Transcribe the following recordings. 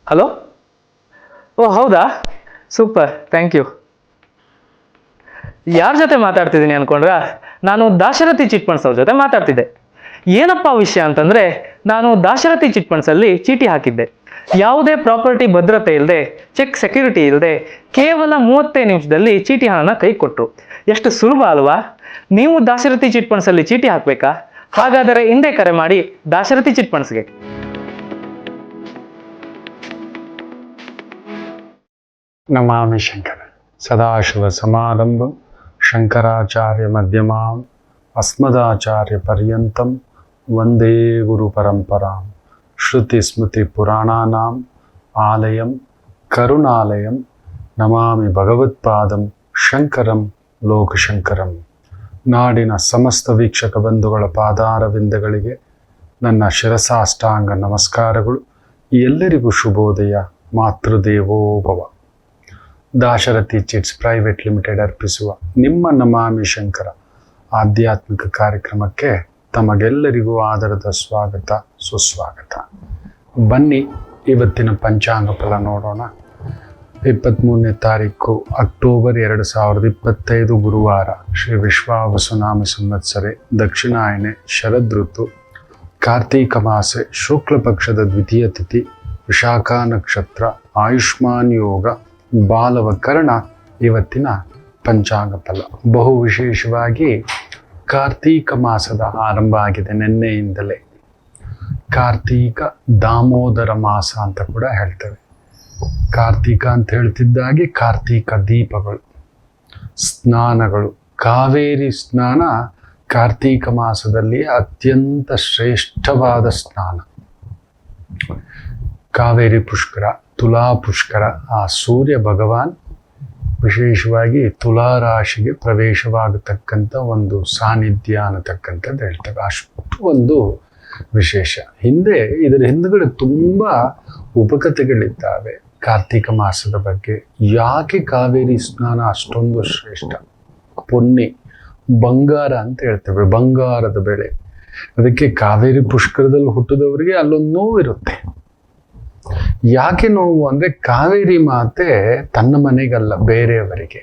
Hello. ಓ ಹೌದಾ, super, thank you. ಯಾರ ಜೊತೆ ಮಾತಾಡ್ತಿದ್ದೀನಿ ಅನ್ಕೊಂಡ್ರ? ನಾನು ದಾಶರಥಿ ಚಿಟ್ ಫಂಡ್ಸ್ ಅವ್ರ ಜೊತೆ ಮಾತಾಡ್ತಿದ್ದೆ. ಏನಪ್ಪ ವಿಷಯ ಅಂತಂದರೆ, ನಾನು ದಾಶರಥಿ ಚಿಟ್ ಫಂಡ್ಸಲ್ಲಿ ಚೀಟಿ ಹಾಕಿದ್ದೆ. ಯಾವುದೇ ಪ್ರಾಪರ್ಟಿ ಭದ್ರತೆ ಇಲ್ಲದೆ, ಚೆಕ್ ಸೆಕ್ಯೂರಿಟಿ ಇಲ್ಲದೆ, ಕೇವಲ 35 ನಿಮಿಷದಲ್ಲಿ ಚೀಟಿ ಹಣನ ಕೈ ಕೊಟ್ಟರು. ಎಷ್ಟು ಸುಲಭ ಅಲ್ವಾ? ನೀವು ದಾಶರಥಿ ಚಿಟ್ ಫಂಡ್ಸಲ್ಲಿ ಚೀಟಿ ಹಾಕಬೇಕಾ? ಹಾಗಾದರೆ ಹಿಂದೆ ಕರೆ ಮಾಡಿ ದಾಶರಥಿ ಚಿಟ್ ಫಂಡ್ಸ್ಗೆ. ನಮಾಮಿ ಶಂಕರ ಸದಾಶಿವ ಸಮಾರಂಭಂ ಶಂಕರಾಚಾರ್ಯ ಮಧ್ಯಮಾಂ ಅಸ್ಮದಾಚಾರ್ಯ ಪರ್ಯಂತಂ ವಂದೇ ಗುರು ಪರಂಪರಾಂ ಶ್ರುತಿ ಸ್ಮೃತಿ ಪುರಾಣಾನಾಂ ಆಲಯಂ ಕರುಣಾಲಯಂ ನಮಾಮಿ ಭಗವತ್ಪಾದಂ ಶಂಕರಂ ಲೋಕಶಂಕರಂ. ನಾಡಿನ ಸಮಸ್ತ ವೀಕ್ಷಕ ಬಂಧುಗಳ ಪಾದಾರವಿಂದಗಳಿಗೆ ನನ್ನ ಶಿರಸಾಷ್ಟಾಂಗ ನಮಸ್ಕಾರಗಳು. ಎಲ್ಲರಿಗೂ ಶುಭೋದಯ. ಮಾತೃದೇವೋ ಭವ. ದಾಶರಥಿ ಚಿಟ್ಸ್ ಪ್ರೈವೇಟ್ ಲಿಮಿಟೆಡ್ ಅರ್ಪಿಸುವ ನಿಮ್ಮ ನಮಾಮಿ ಶಂಕರ ಆಧ್ಯಾತ್ಮಿಕ ಕಾರ್ಯಕ್ರಮಕ್ಕೆ ತಮಗೆಲ್ಲರಿಗೂ ಆದರದ ಸ್ವಾಗತ, ಸುಸ್ವಾಗತ. ಬನ್ನಿ ಇವತ್ತಿನ ಪಂಚಾಂಗ ಫಲ ನೋಡೋಣ. 23ನೇ ತಾರೀಕು ಅಕ್ಟೋಬರ್ 2025 ಗುರುವಾರ. ಶ್ರೀ ವಿಶ್ವಾವಸುನಾಮ ಸಂವತ್ಸರೆ, ದಕ್ಷಿಣಾಯನೆ, ಶರದ್ ಋತು, ಕಾರ್ತೀಕ ಮಾಸೆ, ಶುಕ್ಲ ಪಕ್ಷದ ದ್ವಿತೀಯ ತಿಥಿ, ವಿಶಾಖ ನಕ್ಷತ್ರ, ಆಯುಷ್ಮಾನ್ ಯೋಗ, ಬಾಲವಕರಣ. ಇವತ್ತಿನ ಪಂಚಾಂಗ ಫಲ ಬಹು ವಿಶೇಷವಾಗಿ ಕಾರ್ತೀಕ ಮಾಸದ ಆರಂಭ ಆಗಿದೆ ನಿನ್ನೆಯಿಂದಲೇ. ಕಾರ್ತೀಕ ದಾಮೋದರ ಮಾಸ ಅಂತ ಕೂಡ ಹೇಳ್ತೇವೆ. ಕಾರ್ತೀಕ ಅಂತ ಹೇಳ್ತಿದ್ದಾಗೆ ಕಾರ್ತೀಕ ದೀಪಗಳು, ಸ್ನಾನಗಳು. ಕಾವೇರಿ ಸ್ನಾನ ಕಾರ್ತೀಕ ಮಾಸದಲ್ಲಿ ಅತ್ಯಂತ ಶ್ರೇಷ್ಠವಾದ ಸ್ನಾನ. ಕಾವೇರಿ ಪುಷ್ಕರ, ತುಲಾ ಪುಷ್ಕರ. ಆ ಸೂರ್ಯ ಭಗವಾನ್ ವಿಶೇಷವಾಗಿ ತುಲಾ ರಾಶಿಗೆ ಪ್ರವೇಶವಾಗತಕ್ಕಂಥ ಒಂದು ಸಾನ್ನಿಧ್ಯ ಅನ್ನತಕ್ಕಂಥದ್ದು ಹೇಳ್ತೇವೆ. ಅಷ್ಟು ಒಂದು ವಿಶೇಷ. ಇದರ ಹಿಂದುಗಡೆ ತುಂಬ ಉಪಕಥೆಗಳಿದ್ದಾವೆ ಕಾರ್ತೀಕ ಮಾಸದ ಬಗ್ಗೆ. ಯಾಕೆ ಕಾವೇರಿ ಸ್ನಾನ ಅಷ್ಟೊಂದು ಶ್ರೇಷ್ಠ? ಪೊನ್ನೆ, ಬಂಗಾರ ಅಂತ ಹೇಳ್ತೇವೆ, ಬಂಗಾರದ ಬೆಳೆ. ಅದಕ್ಕೆ ಕಾವೇರಿ ಪುಷ್ಕರದಲ್ಲಿ ಹುಟ್ಟಿದವರಿಗೆ ಅಲ್ಲೊಂದು ನೋವಿರುತ್ತೆ. ಯಾಕೆ ನೋವು ಅಂದರೆ, ಕಾವೇರಿ ಮಾತೆ ತನ್ನ ಮನೆಗಲ್ಲ, ಬೇರೆಯವರಿಗೆ.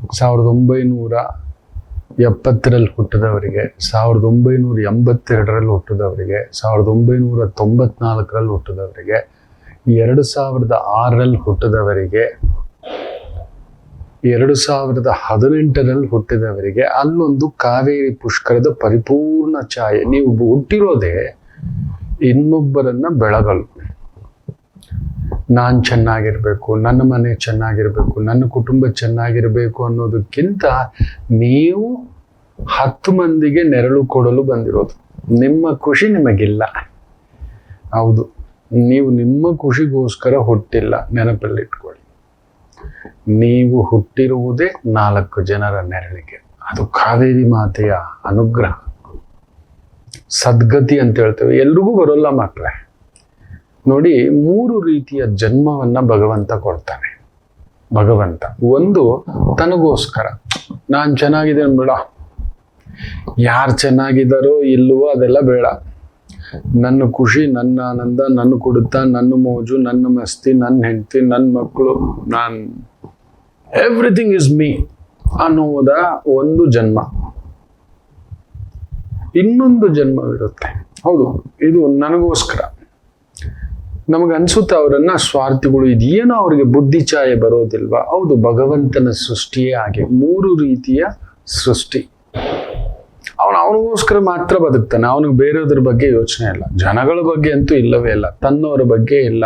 1970ರಲ್ಲಿ ಹುಟ್ಟಿದವರಿಗೆ, 1982ರಲ್ಲಿ ಹುಟ್ಟಿದವರಿಗೆ, 1994ರಲ್ಲಿ ಹುಟ್ಟಿದವರಿಗೆ, 2006ರಲ್ಲಿ ಹುಟ್ಟಿದವರಿಗೆ, 2018ರಲ್ಲಿ ಹುಟ್ಟಿದವರಿಗೆ ಅಲ್ಲೊಂದು ಕಾವೇರಿ ಪುಷ್ಕರದ ಪರಿಪೂರ್ಣ ಛಾಯೆ. ನೀವು ಹುಟ್ಟಿರೋದೇ ಇನ್ನೊಬ್ಬರನ್ನ ಬೆಳಗಲು. ನಾನು ಚೆನ್ನಾಗಿರ್ಬೇಕು, ನನ್ನ ಮನೆ ಚೆನ್ನಾಗಿರ್ಬೇಕು, ನನ್ನ ಕುಟುಂಬ ಚೆನ್ನಾಗಿರ್ಬೇಕು ಅನ್ನೋದಕ್ಕಿಂತ ನೀವು 10 ಮಂದಿಗೆ ನೆರಳು ಕೊಡಲು ಬಂದಿರೋದು. ನಿಮ್ಮ ಖುಷಿ ನಿಮಗಿಲ್ಲ. ಹೌದು, ನೀವು ನಿಮ್ಮ ಖುಷಿಗೋಸ್ಕರ ಹುಟ್ಟಿಲ್ಲ, ನೆನಪಲ್ಲಿಟ್ಕೊಳ್ಳಿ. ನೀವು ಹುಟ್ಟಿರುವುದೇ 4 ಜನರ ನೆರಳಿಗೆ. ಅದು ಕಾವೇರಿ ಮಾತೆಯ ಅನುಗ್ರಹ, ಸದ್ಗತಿ ಅಂತ ಹೇಳ್ತೇವೆ. ಎಲ್ರಿಗೂ ಬರೋಲ್ಲ ಮಕ್ಕಳೇ. ನೋಡಿ, 3 ರೀತಿಯ ಜನ್ಮವನ್ನ ಭಗವಂತ ಕೊಡ್ತಾನೆ. ಭಗವಂತ ಒಂದು ತನಗೋಸ್ಕರ, ನಾನು ಚೆನ್ನಾಗಿದ್ದೇನೆ ಬೇಡ, ಯಾರು ಚೆನ್ನಾಗಿದ್ದಾರೋ ಇಲ್ಲವೋ ಅದೆಲ್ಲ ಬೇಡ, ನನ್ನ ಖುಷಿ, ನನ್ನ ಆನಂದ, ನನ್ನ ಕುಡಿತ, ನನ್ನ ಮೋಜು, ನನ್ನ ಮಸ್ತಿ, ನನ್ನ ಹೆಂಡತಿ, ನನ್ನ ಮಕ್ಕಳು, ಎವ್ರಿಥಿಂಗ್ ಇಸ್ ಮೀ ಅನ್ನುವುದ ಒಂದು ಜನ್ಮ. ಇನ್ನೊಂದು ಜನ್ಮವಿರುತ್ತೆ. ಹೌದು, ಇದು ನನಗೋಸ್ಕರ. ನಮಗನ್ಸುತ್ತೆ ಅವರನ್ನ ಸ್ವಾರ್ಥಿಗಳು, ಇದೇನೋ ಅವ್ರಿಗೆ ಬುದ್ಧಿ ಛಾಯೆ ಬರೋದಿಲ್ವಾ? ಹೌದು, ಭಗವಂತನ ಸೃಷ್ಟಿಯೇ ಹಾಗೆ. 3 ರೀತಿಯ ಸೃಷ್ಟಿ. ಅವನಿಗೋಸ್ಕರ ಮಾತ್ರ ಬದುಕ್ತಾನೆ. ಅವನಿಗೆ ಬೇರೆಯದ್ರ ಬಗ್ಗೆ ಯೋಚನೆ ಇಲ್ಲ. ಜನಗಳ ಬಗ್ಗೆ ಅಂತೂ ಇಲ್ಲವೇ ಇಲ್ಲ. ತನ್ನವರ ಬಗ್ಗೆ ಇಲ್ಲ.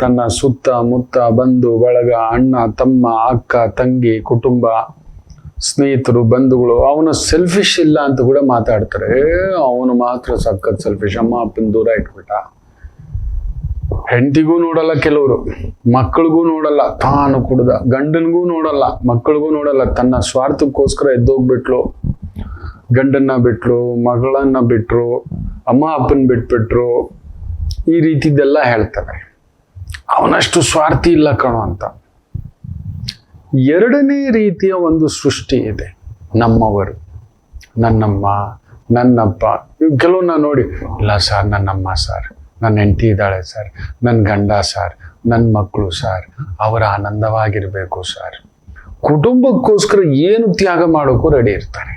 ತನ್ನ ಸುತ್ತ ಮುತ್ತ ಬಂಧು ಬಳಗ, ಅಣ್ಣ ತಮ್ಮ, ಅಕ್ಕ ತಂಗಿ, ಕುಟುಂಬ, ಸ್ನೇಹಿತರು, ಬಂಧುಗಳು, ಅವನ ಸೆಲ್ಫಿಶ್ ಇಲ್ಲ ಅಂತ ಕೂಡ ಮಾತಾಡ್ತಾರೆ. ಅವನು ಮಾತ್ರ ಸಖತ್ ಸೆಲ್ಫಿಶ್. ಅಮ್ಮ ಅಪ್ಪನ ದೂರ ಇಟ್ಬಿಟ್ಟ. ಹೆಂಡತಿಗೂ ನೋಡಲ್ಲ, ಕೆಲವರು ಮಕ್ಕಳಿಗೂ ನೋಡಲ್ಲ, ತಾನು ಕುಡ್ದ. ಗಂಡನಿಗೂ ನೋಡಲ್ಲ, ಮಕ್ಕಳಿಗೂ ನೋಡಲ್ಲ. ತನ್ನ ಸ್ವಾರ್ಥಕ್ಕೋಸ್ಕರ ಎದ್ದೋಗ್ಬಿಟ್ಲು. ಗಂಡನ್ನ ಬಿಟ್ರು, ಮಗಳನ್ನ ಬಿಟ್ರು, ಅಮ್ಮ ಅಪ್ಪನ ಬಿಟ್ಬಿಟ್ರು. ಈ ರೀತಿದ್ದೆಲ್ಲ ಹೇಳ್ತಾರೆ. ಅವನಷ್ಟು ಸ್ವಾರ್ಥಿ ಇಲ್ಲ ಕಣೋ ಅಂತ. 2ನೇ ರೀತಿಯ ಒಂದು ಸೃಷ್ಟಿ ಇದೆ. ನಮ್ಮವರು, ನನ್ನಮ್ಮ, ನನ್ನಪ್ಪ. ಕೆಲವನ್ನ ನೋಡಿ, ಇಲ್ಲ ಸರ್ ನನ್ನಮ್ಮ ಸರ್, ನನ್ನ ಹೆಂಡತಿ ಇದ್ದಾಳೆ ಸರ್, ನನ್ನ ಗಂಡ ಸರ್, ನನ್ನ ಮಕ್ಕಳು ಸರ್, ಅವರ ಆನಂದವಾಗಿರಬೇಕು ಸರ್. ಕುಟುಂಬಕ್ಕೋಸ್ಕರ ಏನು ತ್ಯಾಗ ಮಾಡೋಕ್ಕೂ ರೆಡಿ ಇರ್ತಾರೆ.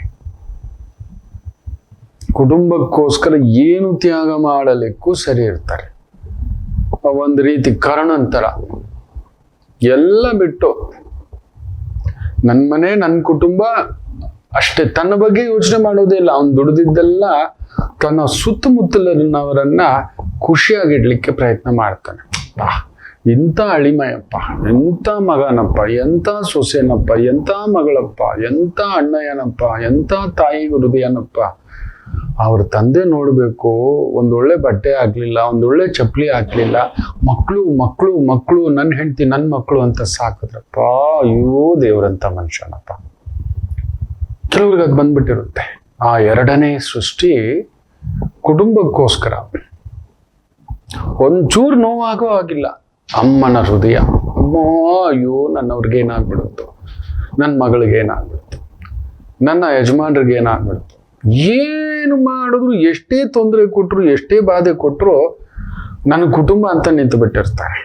ಕುಟುಂಬಕ್ಕೋಸ್ಕರ ಏನು ತ್ಯಾಗ ಮಾಡಲಿಕ್ಕೂ ಸರಿ ಇರ್ತಾರೆ. ಒಂದು ರೀತಿ ಕರ್ಣಂತರ ಎಲ್ಲ ಬಿಟ್ಟು ನನ್ನ ಮನೆ, ನನ್ನ ಕುಟುಂಬ ಅಷ್ಟೇ, ತನ್ನ ಬಗ್ಗೆ ಯೋಚನೆ ಮಾಡೋದೇ ಇಲ್ಲ. ಅವನು ದುಡಿದಿದ್ದೆಲ್ಲ ತನ್ನ ಸುತ್ತಮುತ್ತಲಿನವರನ್ನ ಖುಷಿಯಾಗಿಡ್ಲಿಕ್ಕೆ ಪ್ರಯತ್ನ ಮಾಡ್ತಾನೆ. ಎಂಥ ಅಳಿಮಯಪ್ಪ, ಎಂಥ ಮಗನಪ್ಪ, ಎಂಥ ಸೊಸೆನಪ್ಪ, ಎಂಥ ಮಗಳಪ್ಪ, ಎಂಥ ಅಣ್ಣಯ್ಯನಪ್ಪ, ಎಂಥ ತಾಯಿ ಹೃದಯನಪ್ಪ. ಅವ್ರ ತಂದೆ ನೋಡ್ಬೇಕು, ಒಂದೊಳ್ಳೆ ಬಟ್ಟೆ ಹಾಕ್ಲಿಲ್ಲ, ಒಂದೊಳ್ಳೆ ಚಪ್ಪಲಿ ಹಾಕ್ಲಿಲ್ಲ, ಮಕ್ಕಳು ಮಕ್ಕಳು ಮಕ್ಕಳು, ನನ್ನ ಹೆಂಡತಿ ನನ್ನ ಮಕ್ಕಳು ಅಂತ ಸಾಕಿದ್ರಪ್ಪ. ಅಯ್ಯೋ ದೇವ್ರಂತ ಮನುಷ್ಯನಪ್ಪ. ಕೆಲವ್ರಿಗೆ ಅದು ಬಂದ್ಬಿಟ್ಟಿರುತ್ತೆ. ಆ ಎರಡನೇ ಸೃಷ್ಟಿ ಕುಟುಂಬಕ್ಕೋಸ್ಕರ ಒಂಚೂರು ನೋವಾಗೋ ಆಗಿಲ್ಲ. ಅಮ್ಮನ ಹೃದಯ, ಅಮ್ಮ ಅಯ್ಯೋ ನನ್ನವ್ರಿಗೆ ಏನಾಗ್ಬಿಡುತ್ತೋ, ನನ್ನ ಮಗಳಿಗೆ ಏನಾಗ್ಬಿಡುತ್ತೋ, ನನ್ನ ಯಜಮಾನ್ರಿಗೆ ಏನಾಗ್ಬಿಡುತ್ತೋ, ಏನು ಮಾಡಿದ್ರು, ಎಷ್ಟೇ ತೊಂದರೆ ಕೊಟ್ಟರು, ಎಷ್ಟೇ ಬಾಧೆ ಕೊಟ್ಟರು ನನ್ನ ಕುಟುಂಬ ಅಂತ ನಿಂತು ಬಿಟ್ಟಿರ್ತಾರೆ.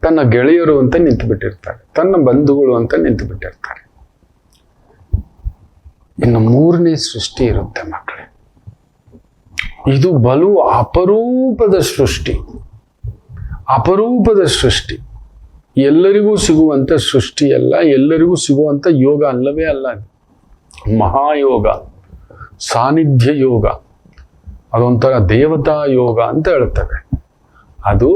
ತನ್ನ ಗೆಳೆಯರು ಅಂತ ನಿಂತು ಬಿಟ್ಟಿರ್ತಾರೆ, ತನ್ನ ಬಂಧುಗಳು ಅಂತ ನಿಂತು ಬಿಟ್ಟಿರ್ತಾರೆ. ಇನ್ನು ಮೂರನೇ ಸೃಷ್ಟಿ ಇರುತ್ತೆ ಮಕ್ಕಳೇ. ಇದು ಬಲು ಅಪರೂಪದ ಸೃಷ್ಟಿ, ಅಪರೂಪದ ಸೃಷ್ಟಿ. ಎಲ್ಲರಿಗೂ ಸಿಗುವಂತ ಸೃಷ್ಟಿ ಅಲ್ಲ, ಎಲ್ಲರಿಗೂ ಸಿಗುವಂತ ಯೋಗ ಅಲ್ಲವೇ ಅಲ್ಲ. ಮಹಾಯೋಗ, ಸಾನ್ನಿಧ್ಯ ಯೋಗ, ಅದೊಂಥರ ದೇವತಾ ಯೋಗ ಅಂತ ಹೇಳ್ತವೆ. ಅದು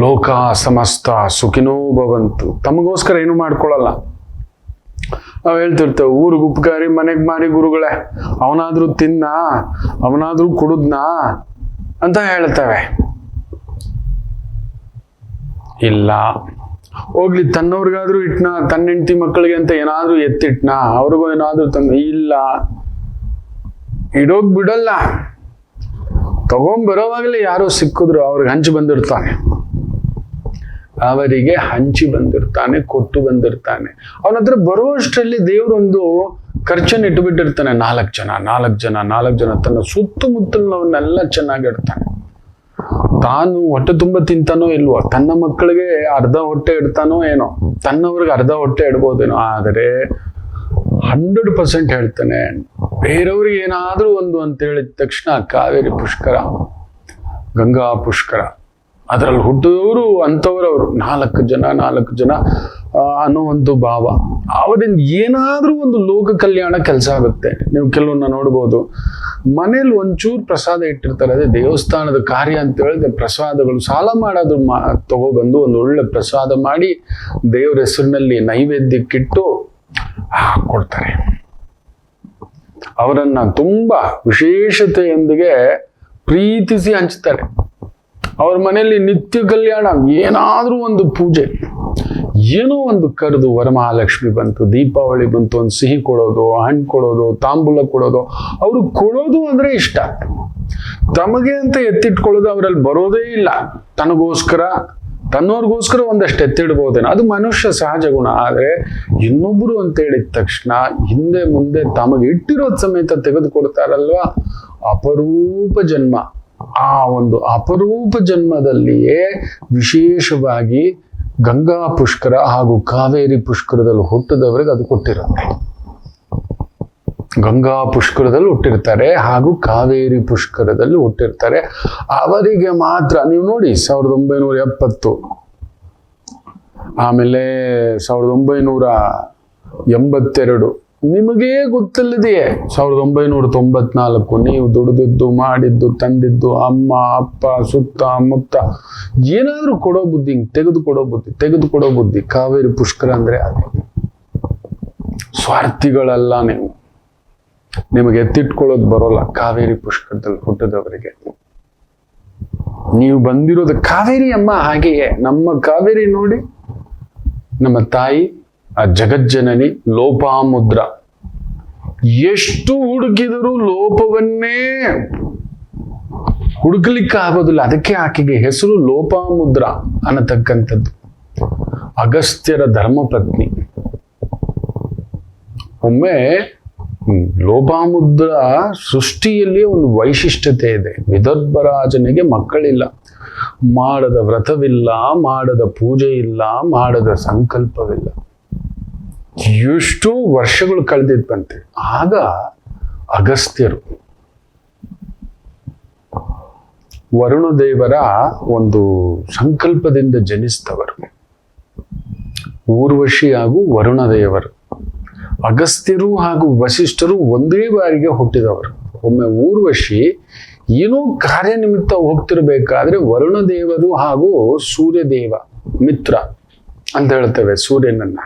ಲೋಕ ಸಮಸ್ತ ಸುಖಿನೋ ಭವಂತು. ತಮಗೋಸ್ಕರ ಏನು ಮಾಡ್ಕೊಳ್ಳಲ್ಲ. ನಾವು ಹೇಳ್ತಿರ್ತೇವೆ, ಊರಿಗೆ ಉಪಕಾರಿ ಮನೆಗೆ ಮಾರಿ ಗುರುಗಳೇ, ಅವನಾದ್ರೂ ತಿನ್ನ, ಅವನಾದ್ರೂ ಕುಡಿದ್ನಾ ಅಂತ ಹೇಳ್ತವೆ. ಇಲ್ಲ, ಹೋಗ್ಲಿ ತನ್ನವ್ರಿಗಾದ್ರೂ ಇಟ್ನಾ, ತನ್ನ ಹೆಂಡತಿ ಮಕ್ಕಳಿಗೆ ಅಂತ ಏನಾದ್ರೂ ಎತ್ತಿಟ್ನಾ, ಅವ್ರಿಗೂ ಏನಾದ್ರೂ ಇಲ್ಲ, ಇಡೋಗ್ ಬಿಡಲ್ಲ. ತಗೊಂಬರೋವಾಗಲೇ ಯಾರೋ ಸಿಕ್ಕಿದ್ರು ಅವ್ರಿಗೆ ಹಂಚಿ ಬಂದಿರ್ತಾನೆ, ಅವರಿಗೆ ಹಂಚಿ ಬಂದಿರ್ತಾನೆ, ಕೊಟ್ಟು ಬಂದಿರ್ತಾನೆ. ಅವನ ಹತ್ರ ಬರುವಷ್ಟರಲ್ಲಿ ದೇವರೊಂದು ಖರ್ಚನ್ನು ಇಟ್ಟುಬಿಟ್ಟಿರ್ತಾನೆ. 4 ಜನ ತನ್ನ ಸುತ್ತಮುತ್ತಲಿನವನ್ನೆಲ್ಲ ಚೆನ್ನಾಗಿಡ್ತಾನೆ. ತಾನು ಹೊಟ್ಟೆ ತುಂಬ ತಿಂತಾನೋ ಇಲ್ವೋ, ತನ್ನ ಮಕ್ಕಳಿಗೆ ಅರ್ಧ ಹೊಟ್ಟೆ ಇಡ್ತಾನೋ ಏನೋ, ತನ್ನವ್ರಿಗೆ ಅರ್ಧ ಹೊಟ್ಟೆ ಇಡ್ಬೋದೇನೋ, ಆದರೆ 100% ಹೇಳ್ತಾನೆ, ಬೇರೆಯವ್ರಿಗೆ ಏನಾದ್ರೂ ಒಂದು ಅಂತ ಹೇಳಿದ ತಕ್ಷಣ ಕಾವೇರಿ ಪುಷ್ಕರ, ಗಂಗಾ ಪುಷ್ಕರ, ಅದರಲ್ಲಿ ಹುಟ್ಟಿದವರು ಅಂಥವ್ರವರು 4 ಜನ ಅನ್ನೋ ಒಂದು ಭಾವ. ಅವರಿಂದ ಏನಾದ್ರೂ ಒಂದು ಲೋಕ ಕಲ್ಯಾಣ ಕೆಲಸ ಆಗುತ್ತೆ. ನೀವು ಕೆಲವನ್ನ ನೋಡ್ಬೋದು, ಮನೇಲಿ ಒಂಚೂರು ಪ್ರಸಾದ ಇಟ್ಟಿರ್ತಾರೆ, ಅದೇ ದೇವಸ್ಥಾನದ ಕಾರ್ಯ ಅಂತ ಹೇಳಿದ್ರೆ ಪ್ರಸಾದಗಳು ಸಾಲ ಮಾಡೋದು ತಗೊಬಂದು ಒಂದು ಒಳ್ಳೆ ಪ್ರಸಾದ ಮಾಡಿ ದೇವರ ಹೆಸರಿನಲ್ಲಿ ನೈವೇದ್ಯಕ್ಕಿಟ್ಟು ಕೊಡ್ತಾರೆ. ಅವರನ್ನ ತುಂಬಾ ವಿಶೇಷತೆಯೊಂದಿಗೆ ಪ್ರೀತಿಸಿ ಹಂಚ್ತಾರೆ. ಅವ್ರ ಮನೆಯಲ್ಲಿ ನಿತ್ಯ ಕಲ್ಯಾಣ, ಏನಾದ್ರೂ ಒಂದು ಪೂಜೆ, ಏನೋ ಒಂದು ಕರೆದು, ವರಮಹಾಲಕ್ಷ್ಮಿ ಬಂತು, ದೀಪಾವಳಿ ಬಂತು, ಒಂದು ಸಿಹಿ ಕೊಡೋದು, ಹಣ್ಣು ಕೊಡೋದು, ತಾಂಬೂಲ ಕೊಡೋದು. ಅವರು ಕೊಡೋದು ಅಂದ್ರೆ ಇಷ್ಟ. ತಮಗೆ ಅಂತ ಎತ್ತಿಟ್ಕೊಳ್ಳೋದು ಅವರಲ್ಲಿ ಬರೋದೇ ಇಲ್ಲ. ತನಗೋಸ್ಕರ, ತನ್ನೋರ್ಗೋಸ್ಕರ ಒಂದಷ್ಟು ಎತ್ತಿಡ್ಬೋದೇನೋ, ಅದು ಮನುಷ್ಯ ಸಹಜ ಗುಣ. ಆದ್ರೆ ಇನ್ನೊಬ್ರು ಅಂತ ಹೇಳಿದ ತಕ್ಷಣ ಹಿಂದೆ ಮುಂದೆ ತಮಗೆ ಇಟ್ಟಿರೋದ್ ಸಮೇತ ತೆಗೆದುಕೊಡ್ತಾರಲ್ವಾ, ಅಪರೂಪ ಜನ್ಮ. ಆ ಒಂದು ಅಪರೂಪ ಜನ್ಮದಲ್ಲಿಯೇ ವಿಶೇಷವಾಗಿ ಗಂಗಾ ಪುಷ್ಕರ ಹಾಗೂ ಕಾವೇರಿ ಪುಷ್ಕರದಲ್ಲಿ ಹುಟ್ಟಿದವರಿಗೆ ಅದು ಕೊಟ್ಟಿರುತ್ತೆ. ಗಂಗಾ ಪುಷ್ಕರದಲ್ಲಿ ಹುಟ್ಟಿರ್ತಾರೆ ಹಾಗೂ ಕಾವೇರಿ ಪುಷ್ಕರದಲ್ಲಿ ಹುಟ್ಟಿರ್ತಾರೆ. ಅವರಿಗೆ ಮಾತ್ರ ನೀವು ನೋಡಿ, 1970, ಆಮೇಲೆ 1982, ನಿಮಗೇ ಗೊತ್ತಿಲ್ಲದೆಯೇ 1994 ನೀವು ದುಡಿದಿದ್ದು, ಮಾಡಿದ್ದು, ತಂದಿದ್ದು, ಅಮ್ಮ ಅಪ್ಪ ಸುತ್ತ ಮುತ್ತ ಏನಾದ್ರೂ ಕೊಡೋ ಬುದ್ಧಿ, ತೆಗೆದುಕೊಡೋ ಬುದ್ಧಿ. ಕಾವೇರಿ ಪುಷ್ಕರ ಅಂದ್ರೆ ಅದೇ. ಸ್ವಾರ್ಥಿಗಳಲ್ಲ ನೀವು, ನಿಮಗೆ ಎತ್ತಿಟ್ಕೊಳ್ಳೋದು ಬರೋಲ್ಲ. ಕಾವೇರಿ ಪುಷ್ಕರದಲ್ಲಿ ಹುಟ್ಟಿದವರಿಗೆ ನೀವು ಬಂದಿರೋದು ಕಾವೇರಿ ಅಮ್ಮ. ಹಾಗೆಯೇ ನಮ್ಮ ಕಾವೇರಿ ನೋಡಿ, ನಮ್ಮ ತಾಯಿ ಆ ಜಗಜ್ಜನನಿ ಲೋಪಾಮುದ್ರ. ಎಷ್ಟು ಹುಡುಕಿದರೂ ಲೋಪವನ್ನೇ ಹುಡುಕ್ಲಿಕ್ಕೆ ಆಗೋದಿಲ್ಲ. ಅದಕ್ಕೆ ಆಕೆಗೆ ಹೆಸರು ಲೋಪಾಮುದ್ರ ಅನ್ನತಕ್ಕಂಥದ್ದು. ಅಗಸ್ತ್ಯರ ಧರ್ಮಪತ್ನಿ. ಒಮ್ಮೆ ಲೋಪಾಮುದ್ರ ಸೃಷ್ಟಿಯಲ್ಲಿ ಒಂದು ವೈಶಿಷ್ಟ್ಯತೆ ಇದೆ. ವಿದರ್ಭ ರಾಜನಿಗೆ ಮಕ್ಕಳಿಲ್ಲ, ಮಾಡದ ವ್ರತವಿಲ್ಲ, ಮಾಡದ ಪೂಜೆ ಇಲ್ಲ, ಮಾಡದ ಸಂಕಲ್ಪವಿಲ್ಲ. ಎಷ್ಟೋ ವರ್ಷಗಳು ಕಳೆದಿದ್ದಂತೆ. ಆಗ ಅಗಸ್ತ್ಯರು ವರುಣದೇವರ ಒಂದು ಸಂಕಲ್ಪದಿಂದ ಜನಿಸಿದವರು. ಊರ್ವಶಿ ಹಾಗೂ ವರುಣದೇವರು, ಅಗಸ್ತ್ಯರು ಹಾಗೂ ವಸಿಷ್ಠರು ಒಂದೇ ಬಾರಿಗೆ ಹುಟ್ಟಿದವರು. ಒಮ್ಮೆ ಊರ್ವಶಿ ಏನೋ ಕಾರ್ಯನಿಮಿತ್ತ ಹೋಗ್ತಿರ್ಬೇಕಾದ್ರೆ ವರುಣದೇವರು ಹಾಗೂ ಸೂರ್ಯದೇವ ಮಿತ್ರ ಅಂತ ಹೇಳ್ತೇವೆ. ಸೂರ್ಯನನ್ನ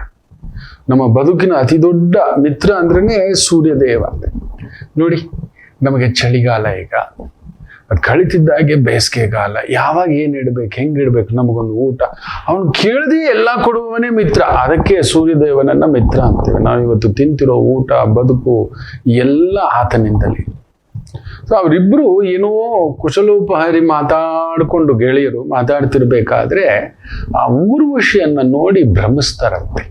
ನಮ್ಮ ಬದುಕಿನ ಅತಿ ದೊಡ್ಡ ಮಿತ್ರ ಅಂದ್ರೇನೆ ಸೂರ್ಯದೇವ. ನೋಡಿ, ನಮಗೆ ಚಳಿಗಾಲ ಈಗ, ಅದು ಕಳಿತಿದ್ದಾಗೆ ಬೇಸಿಗೆಗಾಲ. ಯಾವಾಗ ಏನು ಇಡ್ಬೇಕು, ಹೆಂಗಿಡ್ಬೇಕು, ನಮಗೊಂದು ಊಟ ಅವನು ಕೇಳದೆ ಎಲ್ಲ ಕೊಡುವವನೇ ಮಿತ್ರ. ಅದಕ್ಕೆ ಸೂರ್ಯದೇವನನ್ನ ಮಿತ್ರ ಅಂತೀವಿ. ನಾವಿವತ್ತು ತಿಂತಿರೋ ಊಟ, ಬದುಕು ಎಲ್ಲ ಆತನಿಂದಲೇ. ಸೊ ಅವರಿಬ್ರು ಏನೋ ಕುಶಲೋಪಹಾರಿ ಮಾತಾಡ್ಕೊಂಡು, ಗೆಳೆಯರು ಮಾತಾಡ್ತಿರ್ಬೇಕಾದ್ರೆ ಆ ಊರ್ವಶಿಯನ್ನ ನೋಡಿ ಭ್ರಮಿಸ್ತಾರಂತೆ.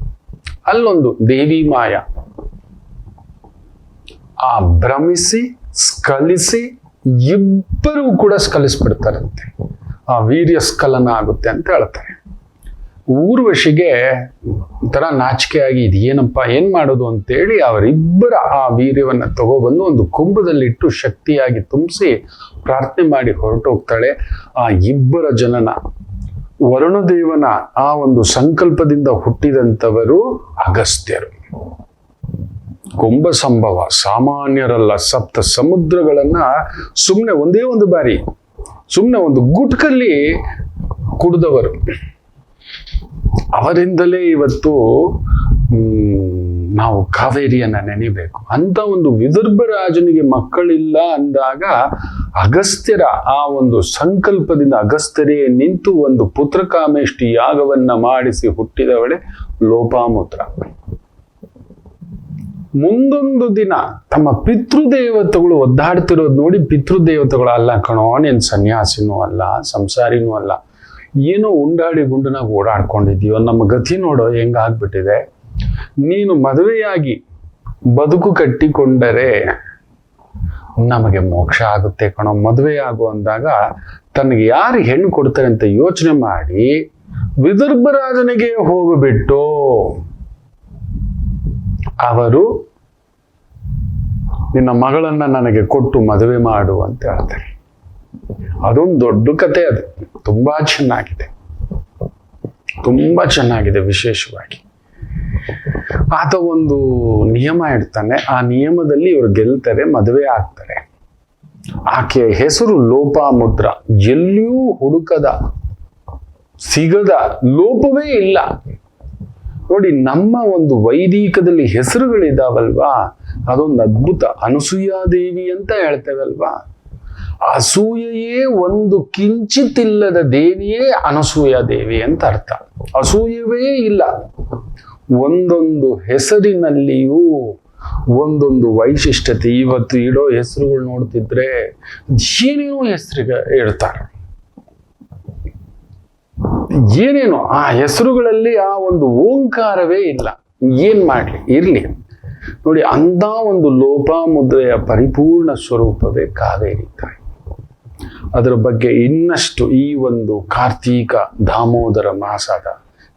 ಅಲ್ಲೊಂದು ದೇವಿ ಮಾಯ ಆ ಭ್ರಮಿಸಿ ಸ್ಖಲಿಸಿ ಇಬ್ಬರೂ ಕೂಡ ಸ್ಖಲಿಸ್ಬಿಡ್ತಾರಂತೆ. ಆ ವೀರ್ಯ ಸ್ಖಲನ ಆಗುತ್ತೆ ಅಂತ ಹೇಳ್ತಾರೆ. ಊರ್ವಶಿಗೆ ಒಂಥರ ನಾಚಿಕೆಯಾಗಿ ಇದೇನಪ್ಪ ಏನ್ ಮಾಡೋದು ಅಂತೇಳಿ ಅವರಿಬ್ಬರ ಆ ವೀರ್ಯವನ್ನ ತಗೊಬಂದು ಒಂದು ಕುಂಭದಲ್ಲಿಟ್ಟು ಶಕ್ತಿಯಾಗಿ ತುಂಬಿಸಿ ಪ್ರಾರ್ಥನೆ ಮಾಡಿ ಹೊರಟೋಗ್ತಾಳೆ. ಆ ಇಬ್ಬರ ಜನನ ವರುಣದೇವನ ಆ ಒಂದು ಸಂಕಲ್ಪದಿಂದ ಹುಟ್ಟಿದಂಥವರು ಅಗಸ್ತ್ಯರು. ಕುಂಭ ಸಂಭವ ಸಾಮಾನ್ಯರಲ್ಲ. ಸಪ್ತ ಸಮುದ್ರಗಳನ್ನ ಸುಮ್ಮನೆ ಒಂದೇ ಒಂದು ಬಾರಿ ಸುಮ್ಮನೆ ಒಂದು ಗುಟ್ಕಲ್ಲಿ ಕುಡಿದವರು. ಅವರಿಂದಲೇ ಇವತ್ತು ನಾವು ಕಾವೇರಿಯನ್ನ ನೆನೆಬೇಕು. ಅಂತ ಒಂದು ವಿದರ್ಭ ರಾಜನಿಗೆ ಮಕ್ಕಳಿಲ್ಲ ಅಂದಾಗ ಅಗಸ್ತ್ಯರ ಆ ಒಂದು ಸಂಕಲ್ಪದಿಂದ ಅಗಸ್ತ್ಯರೇ ನಿಂತು ಒಂದು ಪುತ್ರಕಾಮೇಷ್ಟಿ ಯಾಗವನ್ನ ಮಾಡಿಸಿ ಹುಟ್ಟಿದವಳೆ ಲೋಪಾಮುದ್ರ. ಮುಂದೊಂದು ದಿನ ತಮ್ಮ ಪಿತೃದೇವತೆಗಳು ಒದ್ದಾಡ್ತಿರೋದು ನೋಡಿ, ಪಿತೃದೇವತೆಗಳು ಅಲ್ಲ ಕಣೋ, ನೀನ್ ಸನ್ಯಾಸಿನೂ ಅಲ್ಲ, ಸಂಸಾರಿನೂ ಅಲ್ಲ, ಏನೋ ಉಂಡಾಡಿ ಗುಂಡನಾಗ ಓಡಾಡ್ಕೊಂಡಿದೀಯೋ, ನಮ್ಮ ಗತಿ ನೋಡೋ ಹೆಂಗಾಗ್ಬಿಟ್ಟಿದೆ, ನೀನು ಮದುವೆಯಾಗಿ ಬದುಕು ಕಟ್ಟಿಕೊಂಡರೆ ನಮಗೆ ಮೋಕ್ಷ ಆಗುತ್ತೆ ಕಣೋ, ಮದುವೆ ಆಗು ಅಂದಾಗ ತನಗೆ ಯಾರು ಹೆಣ್ಣು ಕೊಡ್ತಾರೆ ಅಂತ ಯೋಚನೆ ಮಾಡಿ ವಿದರ್ಭ ರಾಜನಿಗೆ ಹೋಗಿಬಿಟ್ಟು ಅವರು ನಿನ್ನ ಮಗಳನ್ನ ನನಗೆ ಕೊಟ್ಟು ಮದುವೆ ಮಾಡು ಅಂತ ಹೇಳ್ತಾರೆ. ಅದೊಂದು ದೊಡ್ಡ ಕತೆ. ಅದು ತುಂಬಾ ಚೆನ್ನಾಗಿದೆ, ತುಂಬಾ ಚೆನ್ನಾಗಿದೆ. ವಿಶೇಷವಾಗಿ ಆತ ಒಂದು ನಿಯಮ ಇಡ್ತಾನೆ. ಆ ನಿಯಮದಲ್ಲಿ ಇವರು ಗೆಲ್ತಾರೆ, ಮದುವೆ ಆಗ್ತಾರೆ. ಆಕೆಯ ಹೆಸರು ಲೋಪಾಮುದ್ರ. ಎಲ್ಲಿಯೂ ಹುಡುಕದ ಸಿಗದ ಲೋಪವೇ ಇಲ್ಲ. ನೋಡಿ, ನಮ್ಮ ಒಂದು ವೈದಿಕದಲ್ಲಿ ಹೆಸರುಗಳಿದಾವಲ್ವಾ, ಅದೊಂದು ಅದ್ಭುತ. ಅನಸೂಯಾದೇವಿ ಅಂತ ಹೇಳ್ತೇವಲ್ವಾ, ಅಸೂಯೆಯೇ ಒಂದು ಕಿಂಚಿತ್ತಿಲ್ಲದ ದೇವಿಯೇ ಅನಸೂಯಾದೇವಿ ಅಂತ ಅರ್ಥ. ಅಸೂಯವೇ ಇಲ್ಲ. ಒಂದೊಂದು ಹೆಸರಿನಲ್ಲಿಯೂ ಒಂದೊಂದು ವೈಶಿಷ್ಟ್ಯತೆ. ಇವತ್ತು ಇಡೋ ಹೆಸರುಗಳು ನೋಡ್ತಿದ್ರೆ ಏನೇನೋ ಹೆಸರಿಗೆ ಇಡ್ತಾರೆ, ಏನೇನೋ ಆ ಹೆಸರುಗಳಲ್ಲಿ ಆ ಒಂದು ಓಂಕಾರವೇ ಇಲ್ಲ. ಏನ್ ಮಾಡ್ಲಿ, ಇರ್ಲಿ. ನೋಡಿ, ಅಂಥ ಒಂದು ಲೋಪಾಮುದ್ರೆಯ ಪರಿಪೂರ್ಣ ಸ್ವರೂಪವೇ ಕಾವೇರಿ ತಾಯಿ. ಅದರ ಬಗ್ಗೆ ಇನ್ನಷ್ಟು ಈ ಒಂದು ಕಾರ್ತೀಕ ದಾಮೋದರ ಮಾಸದ